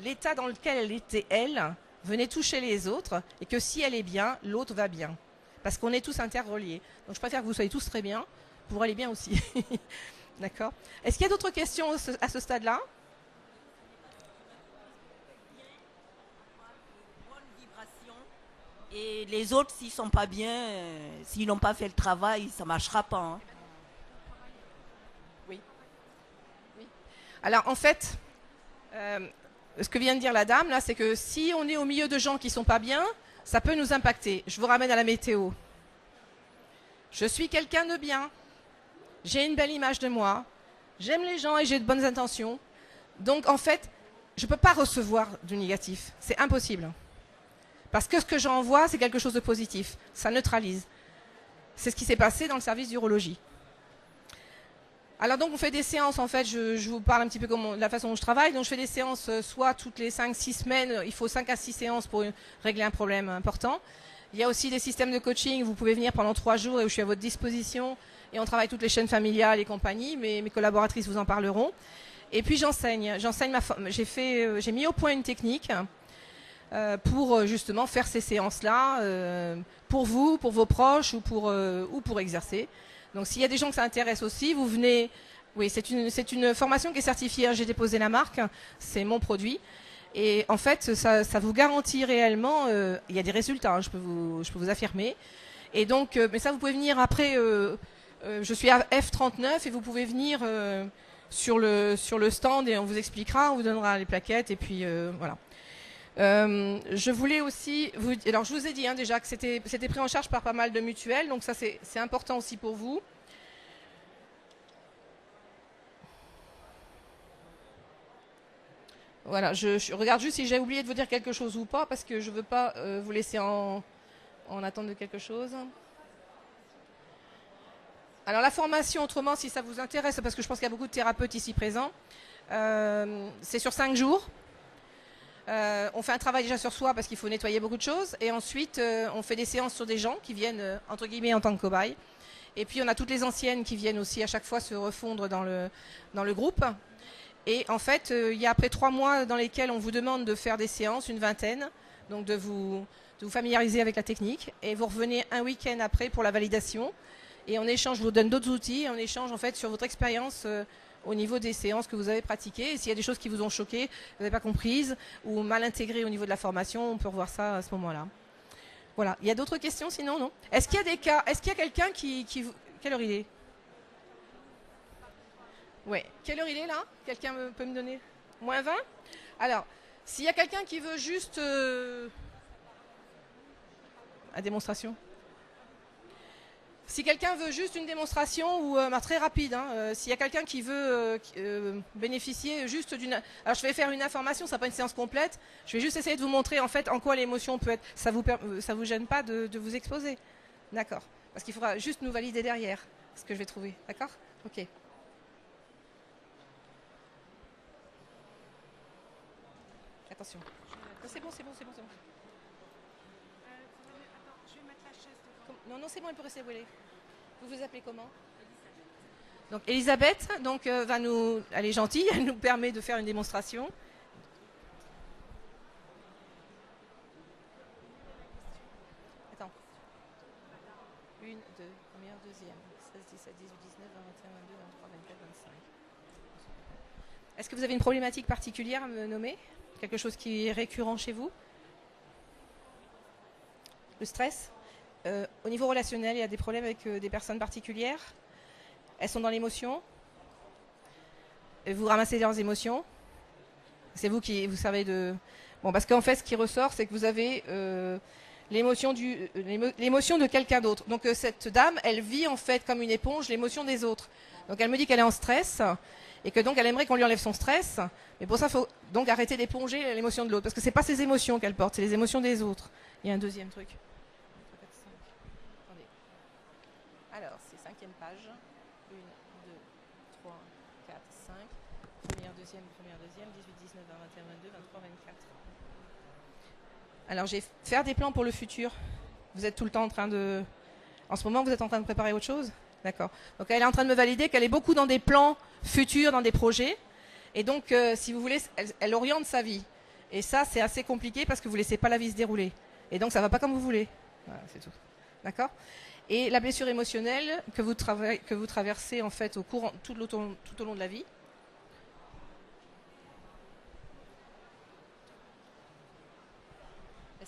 Speaker 1: l'état dans lequel elle était, elle, venait toucher les autres, et que si elle est bien, l'autre va bien. Parce qu'on est tous interreliés. Donc je préfère que vous soyez tous très bien, pour aller bien aussi. D'accord. Est-ce qu'il y a d'autres questions à ce stade-là?
Speaker 3: Et les autres, s'ils sont pas bien, s'ils n'ont pas fait le travail, ça marchera pas. Hein.
Speaker 1: Oui. Oui. Alors en fait, ce que vient de dire la dame là, c'est que si on est au milieu de gens qui sont pas bien, ça peut nous impacter. Je vous ramène à la météo. Je suis quelqu'un de bien. J'ai une belle image de moi. J'aime les gens et j'ai de bonnes intentions. Donc en fait, je ne peux pas recevoir du négatif. C'est impossible. Parce que ce que j'envoie, c'est quelque chose de positif. Ça neutralise. C'est ce qui s'est passé dans le service d'urologie. Alors donc on fait des séances, en fait, je vous parle un petit peu de la façon dont je travaille. Donc je fais des séances soit toutes les 5-6 semaines, il faut 5 à 6 séances pour régler un problème important. Il y a aussi des systèmes de coaching, vous pouvez venir pendant 3 jours et où je suis à votre disposition. Et on travaille toutes les chaînes familiales et compagnie, mes collaboratrices vous en parleront. Et puis j'enseigne. J'ai mis au point une technique pour justement faire ces séances-là, pour vous, pour vos proches ou pour exercer. Donc s'il y a des gens que ça intéresse aussi, vous venez. Oui, c'est une formation qui est certifiée. Hein, j'ai déposé la marque, c'est mon produit. Et en fait, ça vous garantit réellement. Il y a des résultats, hein, je peux vous affirmer. Et donc, mais ça, vous pouvez venir après. Je suis à F39 et vous pouvez venir sur le stand et on vous expliquera, on vous donnera les plaquettes et puis voilà. Je voulais aussi vous... Alors je vous ai dit hein, déjà que c'était pris en charge par pas mal de mutuelles, donc ça c'est important aussi pour vous. Voilà, je regarde juste si j'ai oublié de vous dire quelque chose ou pas, parce que je ne veux pas vous laisser en attente de quelque chose. Alors la formation, autrement, si ça vous intéresse, parce que je pense qu'il y a beaucoup de thérapeutes ici présents, c'est sur 5 jours. On fait un travail déjà sur soi parce qu'il faut nettoyer beaucoup de choses. Et ensuite, on fait des séances sur des gens qui viennent, entre guillemets, en tant que cobayes. Et puis, on a toutes les anciennes qui viennent aussi à chaque fois se refondre dans le groupe. Et en fait, il y a après 3 mois dans lesquels on vous demande de faire des séances, une vingtaine, donc de vous familiariser avec la technique. Et vous revenez un week-end après pour la validation. Et en échange, je vous donne d'autres outils. Et en échange, en fait, sur votre expérience au niveau des séances que vous avez pratiquées. Et s'il y a des choses qui vous ont choqué, vous n'avez pas comprises ou mal intégrées au niveau de la formation, on peut revoir ça à ce moment-là. Voilà. Il y a d'autres questions sinon, non? Est-ce qu'il y a des cas? Est-ce qu'il y a quelqu'un qui... Quelle heure il est? Ouais. Quelle heure il est là? Quelqu'un peut me donner? Moins 20? Alors, s'il y a quelqu'un qui veut juste... la démonstration. Si quelqu'un veut juste une démonstration ou très rapide, hein, s'il y a quelqu'un qui veut bénéficier juste d'une... Alors je vais faire une information, ça n'est pas une séance complète. Je vais juste essayer de vous montrer en fait en quoi l'émotion peut être... Ça vous gêne pas de vous exposer? D'accord. Parce qu'il faudra juste nous valider derrière ce que je vais trouver. D'accord? Ok. Attention. C'est bon. Non, c'est bon, elle peut rester où elle est. Vous vous appelez comment? Donc Elisabeth, donc, elle est gentille, elle nous permet de faire une démonstration. Attends. 1, 2, première, deuxième. 16, 17, 18, 19, 20, 21, 22, 23, 24, 25. Est-ce que vous avez une problématique particulière à me nommer? Quelque chose qui est récurrent chez vous? Le stress? Au niveau relationnel, il y a des problèmes avec des personnes particulières? Elles sont dans l'émotion? Vous ramassez leurs émotions? C'est vous qui vous savez de... Bon, parce qu'en fait, ce qui ressort, c'est que vous avez l'émotion de quelqu'un d'autre. Donc cette dame, elle vit en fait comme une éponge l'émotion des autres. Donc elle me dit qu'elle est en stress et que donc elle aimerait qu'on lui enlève son stress. Mais pour ça, il faut donc arrêter d'éponger l'émotion de l'autre. Parce que c'est pas ses émotions qu'elle porte, c'est les émotions des autres. Il y a un deuxième truc. Alors, c'est 5e page. 1, 2, 3, 4, 5. Première, deuxième, 18, 19, 20, 21, 22, 23, 24. Alors, je vais faire des plans pour le futur. Vous êtes tout le temps en train de... En ce moment, vous êtes en train de préparer autre chose? D'accord. Donc, elle est en train de me valider qu'elle est beaucoup dans des plans futurs, dans des projets. Et donc, si vous voulez, elle oriente sa vie. Et ça, c'est assez compliqué parce que vous ne laissez pas la vie se dérouler. Et donc, ça ne va pas comme vous voulez. Voilà, c'est tout. D'accord? Et la blessure émotionnelle que vous traversez en fait tout au long de la vie.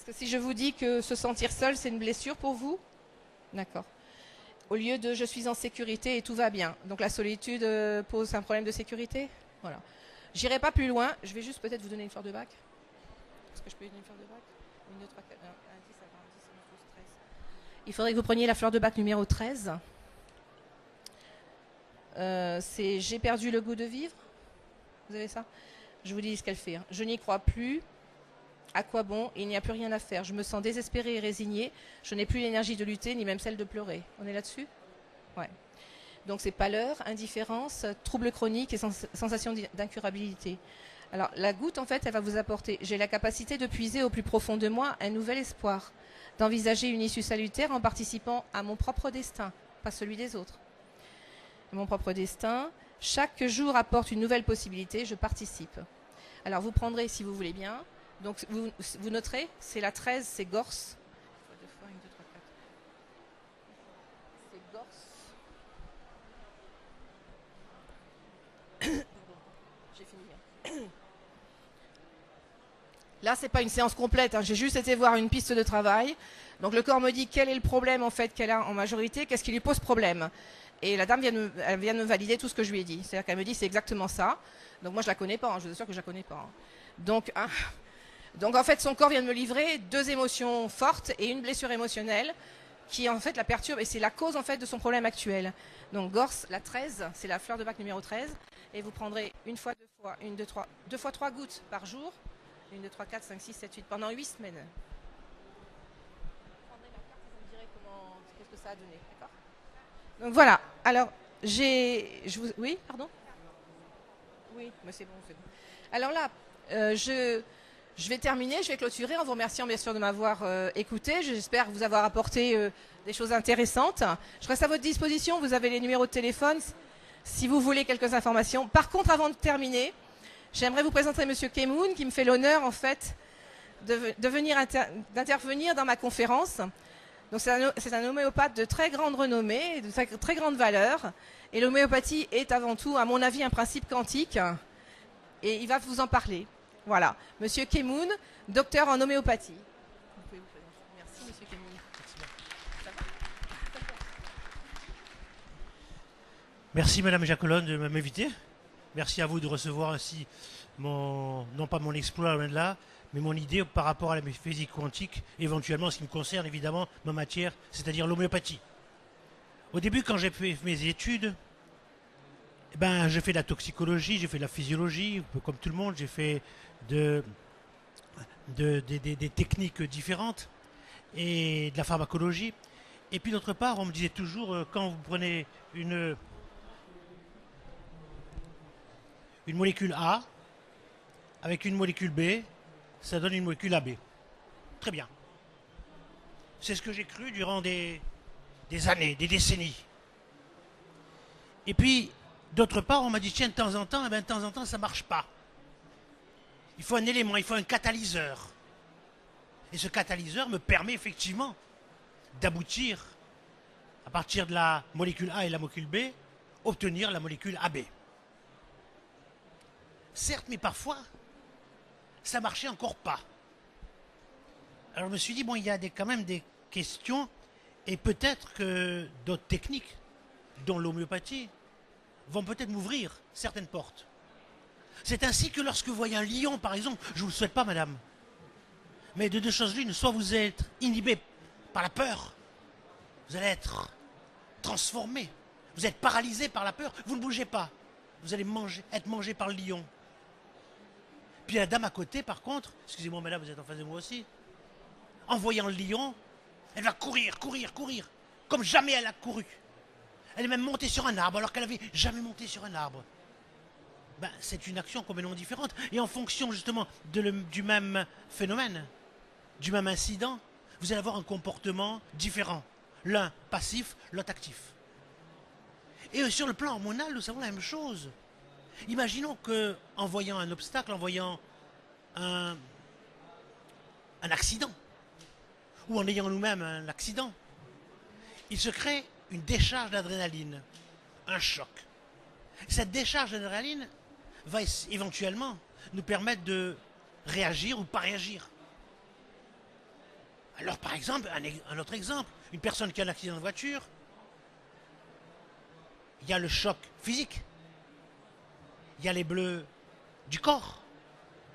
Speaker 1: Parce que si je vous dis que se sentir seul, c'est une blessure pour vous, d'accord. Au lieu de je suis en sécurité et tout va bien. Donc la solitude pose un problème de sécurité. Voilà. J'irai pas plus loin. Je vais juste peut-être vous donner une fleur de bac. Est-ce que je peux vous donner une fleur de bac? 1, 2, 3, 4, 1, 10, 11, 12, 13. Il faudrait que vous preniez la fleur de bac numéro 13. C'est j'ai perdu le goût de vivre. Vous avez ça? Je vous dis ce qu'elle fait. Hein. Je n'y crois plus. À quoi bon? Il n'y a plus rien à faire. Je me sens désespérée et résignée. Je n'ai plus l'énergie de lutter, ni même celle de pleurer. On est là-dessus? Ouais. Donc c'est pâleur, indifférence, troubles chroniques et sensation d'incurabilité. Alors la goutte, en fait, elle va vous apporter. J'ai la capacité de puiser au plus profond de moi un nouvel espoir, d'envisager une issue salutaire en participant à mon propre destin, pas celui des autres. Mon propre destin. Chaque jour apporte une nouvelle possibilité. Je participe. Alors vous prendrez, si vous voulez bien. Donc vous noterez, c'est la 13, c'est Gorse. C'est Gorse. J'ai fini. Là, c'est pas une séance complète. Hein. J'ai juste été voir une piste de travail. Donc le corps me dit quel est le problème en fait qu'elle a en majorité, qu'est-ce qui lui pose problème. Et la dame vient de me valider tout ce que je lui ai dit. C'est-à-dire qu'elle me dit c'est exactement ça. Donc moi je la connais pas. Hein. Je vous assure que je la connais pas. Hein. Donc en fait, son corps vient de me livrer 2 émotions fortes et une blessure émotionnelle qui en fait la perturbe et c'est la cause en fait de son problème actuel. Donc Gorse, la 13, c'est la fleur de bac numéro 13 et vous prendrez une fois, 2 fois, 1, 2, 3, 2 fois 3 gouttes par jour. 1, 2, 3, 4, 5, 6, 7, 8 pendant 8 semaines. Vous prendrez la carte et vous me direz qu'est-ce que ça a donné, d'accord? Donc voilà. Alors oui, pardon. Oui, mais c'est bon, c'est bon. Alors là, je vais terminer, je vais clôturer en vous remerciant bien sûr de m'avoir écouté. J'espère vous avoir apporté des choses intéressantes. Je reste à votre disposition, vous avez les numéros de téléphone si vous voulez quelques informations. Par contre, avant de terminer, j'aimerais vous présenter Monsieur Kemoun qui me fait l'honneur en fait d'intervenir dans ma conférence. Donc c'est un homéopathe de très grande renommée, de très grande valeur. Et l'homéopathie est avant tout, à mon avis, un principe quantique. Et il va vous en parler. Voilà. Monsieur Kemoun, docteur en homéopathie. Vous pouvez vous présenter. Merci, Monsieur Kemoun.
Speaker 4: Merci, Madame Jacolone, de m'inviter. Merci à vous de recevoir ainsi non pas mon exploit loin de là, mais mon idée par rapport à la physique quantique, éventuellement ce qui me concerne évidemment ma matière, c'est-à-dire l'homéopathie. Au début, quand j'ai fait mes études, j'ai fait de la toxicologie, j'ai fait de la physiologie, un peu comme tout le monde, j'ai fait des techniques différentes et de la pharmacologie. Et puis d'autre part, on me disait toujours, quand vous prenez une molécule A avec une molécule B, ça donne une molécule AB. Très bien. C'est ce que j'ai cru durant des années, des décennies. Et puis, d'autre part, on m'a dit, tiens, de temps en temps, ça ne marche pas. Il faut un élément, il faut un catalyseur. Et ce catalyseur me permet effectivement d'aboutir, à partir de la molécule A et la molécule B, obtenir la molécule AB. Certes, mais parfois, ça marchait encore pas. Alors je me suis dit, bon, il y a quand même des questions, et peut-être que d'autres techniques, dont l'homéopathie, vont peut-être m'ouvrir certaines portes. C'est ainsi que lorsque vous voyez un lion, par exemple, je ne vous le souhaite pas, madame, mais de 2 choses l'une, soit vous êtes inhibé par la peur, vous allez être transformé, vous êtes paralysé par la peur, vous ne bougez pas, vous allez être mangé par le lion. Puis la dame à côté, par contre, excusez-moi madame, vous êtes en face de moi aussi, en voyant le lion, elle va courir, comme jamais elle a couru. Elle est même montée sur un arbre alors qu'elle n'avait jamais monté sur un arbre. C'est une action complètement différente. Et en fonction justement du même phénomène, du même incident, vous allez avoir un comportement différent. L'un passif, l'autre actif. Et sur le plan hormonal, nous savons la même chose. Imaginons qu'en voyant un obstacle, en voyant un accident, ou en ayant nous-mêmes un accident, il se crée une décharge d'adrénaline, un choc. Cette décharge d'adrénaline va éventuellement nous permettre de réagir ou pas réagir. Alors par exemple, un autre exemple, une personne qui a un accident de voiture, il y a le choc physique, il y a les bleus du corps,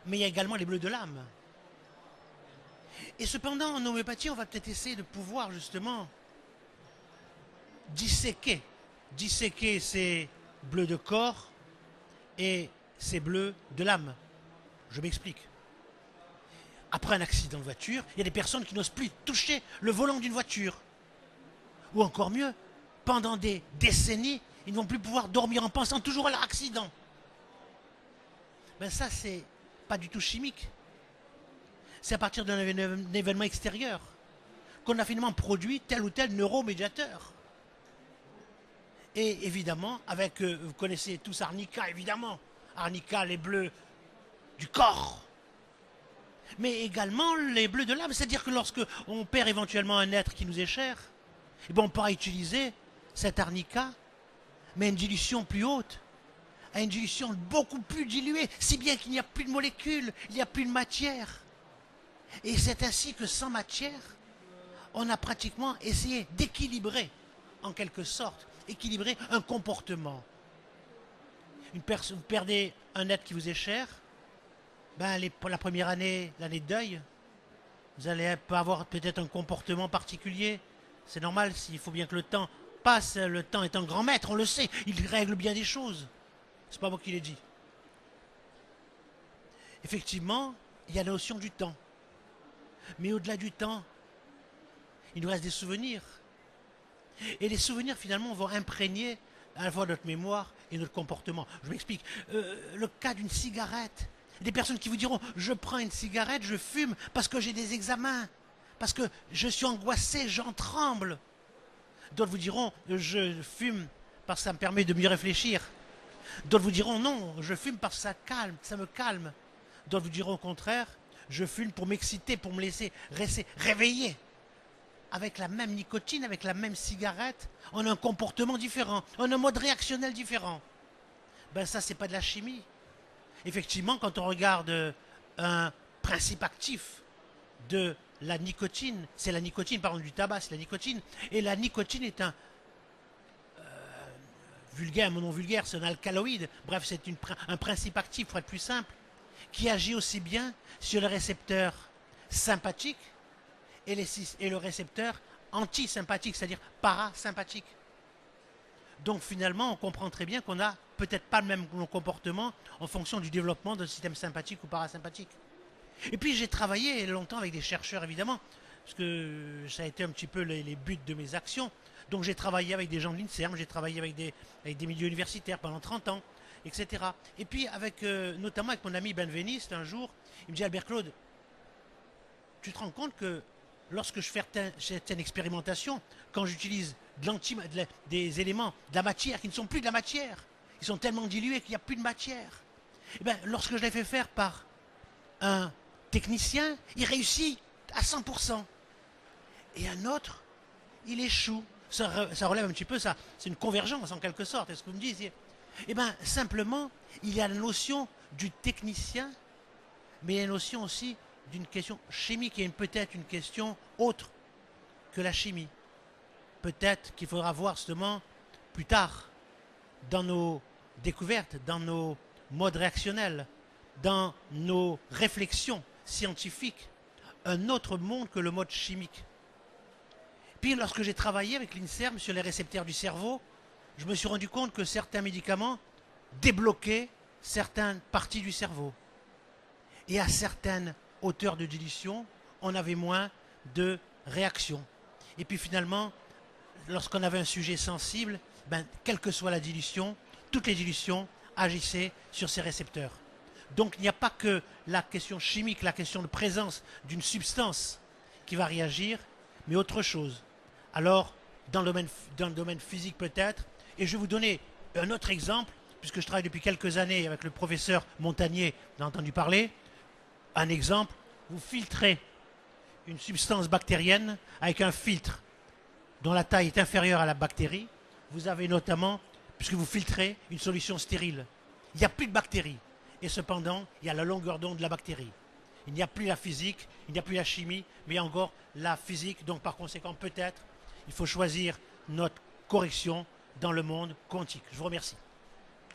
Speaker 4: mais il y a également les bleus de l'âme. Et cependant, en homéopathie, on va peut-être essayer de pouvoir justement disséquer. Disséquer ces bleus de corps et ces bleus de l'âme. Je m'explique. Après un accident de voiture, il y a des personnes qui n'osent plus toucher le volant d'une voiture. Ou encore mieux, pendant des décennies, ils ne vont plus pouvoir dormir en pensant toujours à leur accident. Ben ça, c'est pas du tout chimique. C'est à partir d'un événement extérieur qu'on a finalement produit tel ou tel neuromédiateur. Et évidemment, avec, vous connaissez tous Arnica, évidemment. Arnica, les bleus du corps. Mais également les bleus de l'âme. C'est-à-dire que lorsque on perd éventuellement un être qui nous est cher, eh ben on pourra utiliser cet arnica, mais à une dilution plus haute, à une dilution beaucoup plus diluée, si bien qu'il n'y a plus de molécules, il n'y a plus de matière. Et c'est ainsi que sans matière, on a pratiquement essayé d'équilibrer, en quelque sorte, équilibrer un comportement. Vous perdez un être qui vous est cher, ben pour la première année, l'année de deuil, vous allez pas avoir peut-être un comportement particulier. C'est normal, il faut bien que le temps passe, le temps est un grand maître, on le sait, il règle bien des choses. C'est pas moi qui l'ai dit. Effectivement, il y a la notion du temps. Mais au-delà du temps, il nous reste des souvenirs. Et les souvenirs, finalement, vont imprégner à la fois notre mémoire et notre comportement. Je m'explique. Le cas d'une cigarette. Des personnes qui vous diront, je prends une cigarette, je fume parce que j'ai des examens, parce que je suis angoissé, j'en tremble. D'autres vous diront, je fume parce que ça me permet de mieux réfléchir. D'autres vous diront, non, je fume parce que ça me calme. D'autres vous diront au contraire, je fume pour m'exciter, pour me laisser réveiller. Avec la même nicotine, avec la même cigarette, on a un comportement différent, on a un mode réactionnel différent. Ben ça, c'est pas de la chimie. Effectivement, quand on regarde un principe actif de la nicotine, c'est la nicotine, par exemple du tabac, c'est la nicotine, et la nicotine est un vulgaire, mon nom vulgaire, c'est un alcaloïde, bref, c'est un principe actif, pour être plus simple, qui agit aussi bien sur le récepteur sympathique et le récepteur antisympathique, c'est-à-dire parasympathique. Donc finalement, on comprend très bien qu'on n'a peut-être pas le même comportement en fonction du développement d'un système sympathique ou parasympathique. Et puis j'ai travaillé longtemps avec des chercheurs, évidemment, parce que ça a été un petit peu les buts de mes actions. Donc j'ai travaillé avec des gens de l'INSERM, j'ai travaillé avec des milieux universitaires pendant 30 ans, etc. Et puis notamment avec mon ami Benveniste, un jour, il me dit, Albert Claude, tu te rends compte que lorsque je fais certaines expérimentations, quand j'utilise des éléments, de la matière qui ne sont plus de la matière, ils sont tellement dilués qu'il n'y a plus de matière. Et bien, lorsque je les fais faire par un technicien, il réussit à 100%. Et un autre, il échoue. Ça relève un petit peu ça. C'est une convergence en quelque sorte. Est-ce que vous me dites? Eh bien, simplement, il y a la notion du technicien, mais il y a la notion aussi d'une question chimique et peut-être une question autre que la chimie. Peut-être qu'il faudra voir justement plus tard dans nos découvertes, dans nos modes réactionnels, dans nos réflexions scientifiques, un autre monde que le mode chimique. Puis lorsque j'ai travaillé avec l'INSERM sur les récepteurs du cerveau, je me suis rendu compte que certains médicaments débloquaient certaines parties du cerveau. Et à certaines hauteurs de dilution, on avait moins de réactions. Et puis finalement, lorsqu'on avait un sujet sensible, quelle que soit la dilution, toutes les dilutions agissaient sur ces récepteurs. Donc il n'y a pas que la question chimique, la question de présence d'une substance qui va réagir, mais autre chose. Alors, dans le domaine physique peut-être, et je vais vous donner un autre exemple, puisque je travaille depuis quelques années avec le professeur Montagnier, vous avez entendu parler. Un exemple, vous filtrez une substance bactérienne avec un filtre dont la taille est inférieure à la bactérie. Vous avez notamment, puisque vous filtrez, une solution stérile. Il n'y a plus de bactéries. Et cependant, il y a la longueur d'onde de la bactérie. Il n'y a plus la physique, il n'y a plus la chimie, mais il y a encore la physique. Donc par conséquent, peut-être, il faut choisir notre correction dans le monde quantique. Je vous remercie.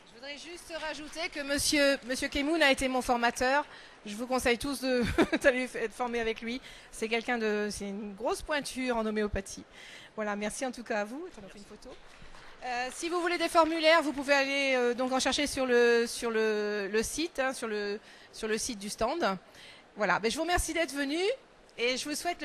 Speaker 1: Je voudrais juste rajouter que monsieur Kemoun a été mon formateur. Je vous conseille tous d'aller être formés avec lui. C'est c'est une grosse pointure en homéopathie. Voilà, merci en tout cas à vous. On fait une photo. Si vous voulez des formulaires, vous pouvez aller donc en chercher sur le site, hein, sur le site du stand. Voilà, je vous remercie d'être venu et je vous souhaite le